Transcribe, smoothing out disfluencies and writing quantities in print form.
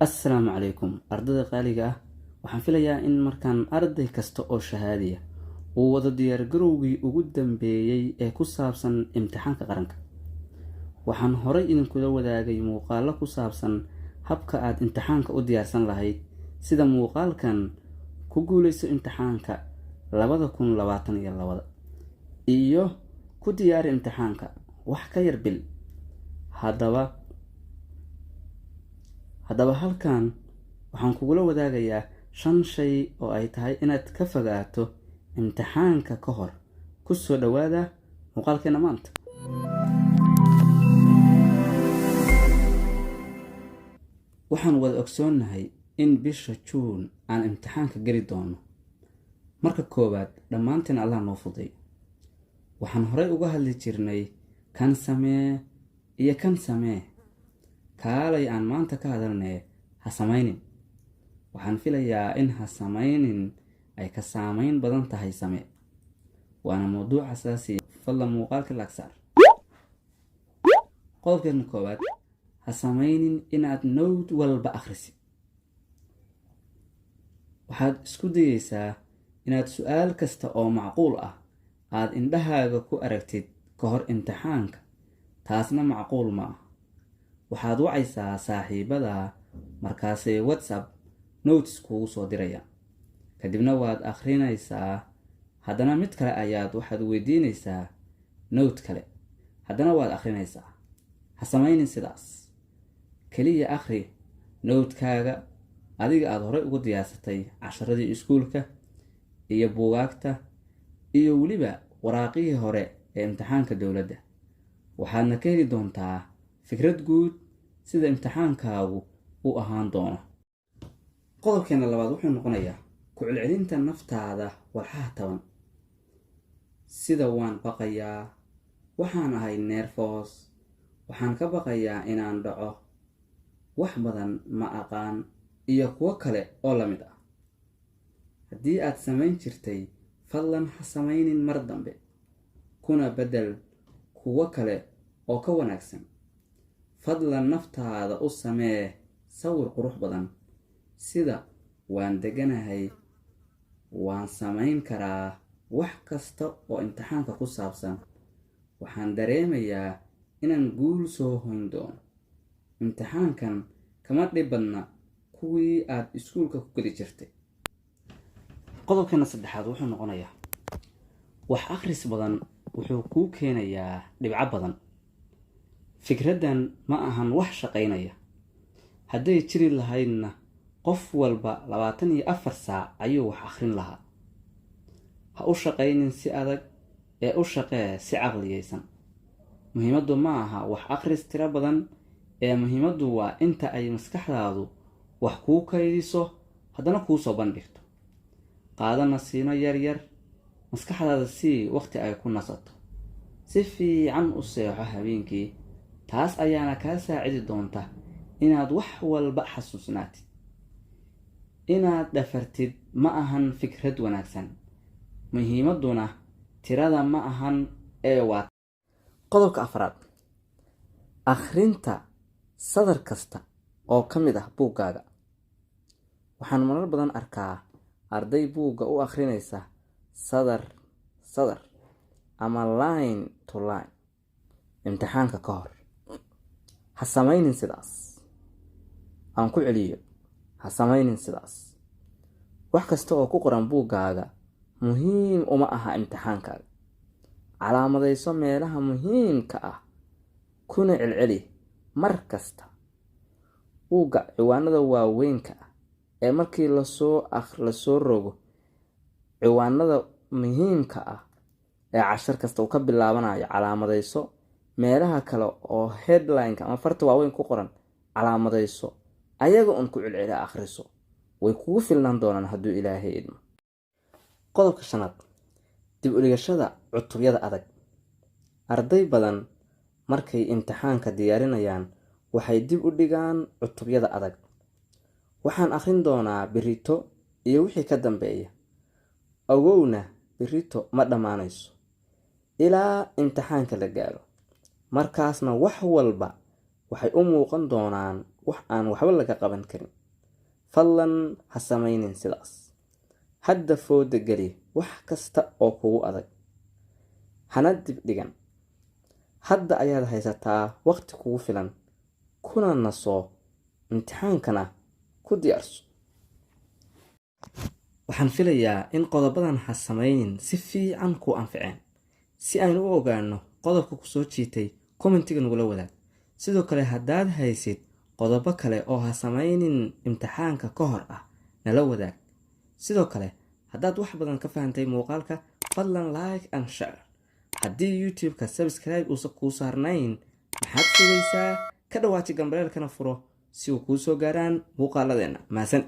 Assalaamu calaykum ardayda qaaliga ah. Waxaan filayaa in markaan arday kasta oo shahaadiya uu wada diyaargarowgii ugu dambeeyay ee ku saabsan imtixaanka qaranka. Waxaan horay idinkula wadaagay muuqaallo ku saabsan habka aad imtixaanka u diyaarsan lahayd, sida muuqaalkan ku guuleyso imtixaanka 2022 iyo ku diyaari imtixaanka wax ka yar bil. Haddaba halkan waxaan kugula wadaagayaa 5 shay oo ay tahay inaad ka fogaato imtixaanka ka hor. Ku soo dhawaada muuqaalkeena maanta. Waxaan wada ogsoonahay in bisha June aan imtixaanka geli doono. Marka koowaad, dhammaanteen Allah noo fuday. Waxaan horay uga hadli jirnay kan samee iyo kan samee. Kaalay aan maanta ka hadalnay ha samaynin. Waxaan filayaa in ha samaynin ay ka saamayn badan tahay samee. Waana mowduuc asaasi fadlan muuqaalka laagsaar. Qodobkeena koowaad, ha samaynin inaad note walba akhrisid. Waxaad isku dayaysaa inaad su'aal kasta oo macquul ah aad indhahaaga ku aragtid ka hor imtixaanka. Taasna macquul ma ah. Waxaad wacaysaa saaxiibada markaasay WhatsApp notes kugu soo diraya. Kadibna waad akhrinaysaa, haddana mid kale ayaad waxaad weydiinaysaa note kale. Haddana waad akhrinaysaa. Ha samaynin sidaas. Kaliya akhri note-kaaga adiga aad horay ugu diyaarsatay casharadii iskuulka iyo buugaagta iyo weliba waraaqihii hore ee imtixaanka dowladda. Waxaadna ka heli doontaa fikrad guud sida imtixaankaagu u ahaan doono. Qodobkeena labaad wuxuu noqonayaa ku celcelinta naftaada walxaha taban. Sida waan baqayaa, waxaan ahay nervous, waxaan ka baqayaa inaan dhaco, wax badan ma aqaan iyo kuwo kale oo la mid ah. Haddii aad samayn jirtay, fadlan ha samaynin mar dambe. Kuna bedel kuwo kale oo ka wanaagsan. Fadlan naftaada u samee sawir qurux badan, sida waan deganahay, waan samayn karaa wax kasta oo imtixaanka ku saabsan, waxaan dareemayaa inaan guul soo hoyn doono. Imtixaankan kama dhib badna kuwii aad iskuulka ku geli jirtay. Qodobkeena saddexaad wuxuu noqonayaa wax akhris badan wuxuu kuu keenayaa dhibco badan. Fikraddan ma ahan wax shaqaynaya. Hadday jiri lahaydna qof walba 24 saac ayuu wax akhrin lahaa. Ha u shaqaynin si adag ee u shaqee si caqliyeysan. Muhiimaddu ma aha wax akhris tiro badan ee muhiimaddu waa inta ay maskaxdaadu wax kuu kaydiso haddana kuu soo bandhigto. Qaadana siino yar maskaxdaada si waqti ay ku nasato. Si fiican u seexo habeenkii. Taas ayaana kaa saacidi doonta inaad wax walba xasuusnaatid. Inaad dhafartid ma ahan fikrad wanaagsan. Muhiimadduna tirada ma ahan ee waa. Qodobka afraad, akhrinta sadar kasta oo ka mid ah buuggaaga. Waxaan marar badan arkaa arday buugga u akhrinaysa sadar ama line to line imtixaanka ka hor. Ha samaynin sidaas. Aan ku celiyo, ha samaynin sidaas. Wax kasta oo ku qoran buuggaaga muhiim uma aha imtixaankaaga. Calaamadayso meelaha muhiimka ah, kuna celceli mar kasta. Buugga ciwaanada waaweynka ah ee markii lasoo rogo ciwaanada muhiimka ah ee cashar kasta uu ka bilaabanayo. Calaamadayso meelaha kale oo headline-ka ama farta waaweyn ku qoran. Calaamadayso ayaga ku celceli akhriso. Way kugu filnaan doonaan hadduu Ilaahay idmo. Qodobka shanaad, dib u dhigashada cutubyada adag. Arday badan markay imtixaanka diyaarinayaan waxay dib u dhigaan cutubyada adag. Waxaan akhrin doonaa berrito iyo wixii ka dambeeya. Ogowna berrito ma dhammaanayso ilaa imtixaanka la gaaro. Markaasna wax walba waxay u muuqan doonaan wax aan waxba laga qaban karin. Fadlan ha samaynin sidaas. Hadda fooda geli wax kasta oo kugu adag. Hana dib dhigan. Hadda ayaad haysataa waqti kugu filan. Kuna naso imtixaankana ku diyaarso. Waxaan filayaa in qodobadan ha samaynin si fiican ku anficeen. Si aynu u ogaano qodobka ku soo jiitay, commentiga nagula wadaag. Sidoo kale haddaad haysid qodobo kale oo ha samaynin imtixaanka ka hor ah, nala wadaag. Sidoo kale haddaad wax badan ka fahantay muuqaalka, fadlan like and share. Haddii YouTube-ka subscribe uusan kuu saarnayn, maxaad sugaysaa? Ka dhawaaji gambareelkana furo si uu kuu soo gaaraan muuqaaladeena. Mahadsan.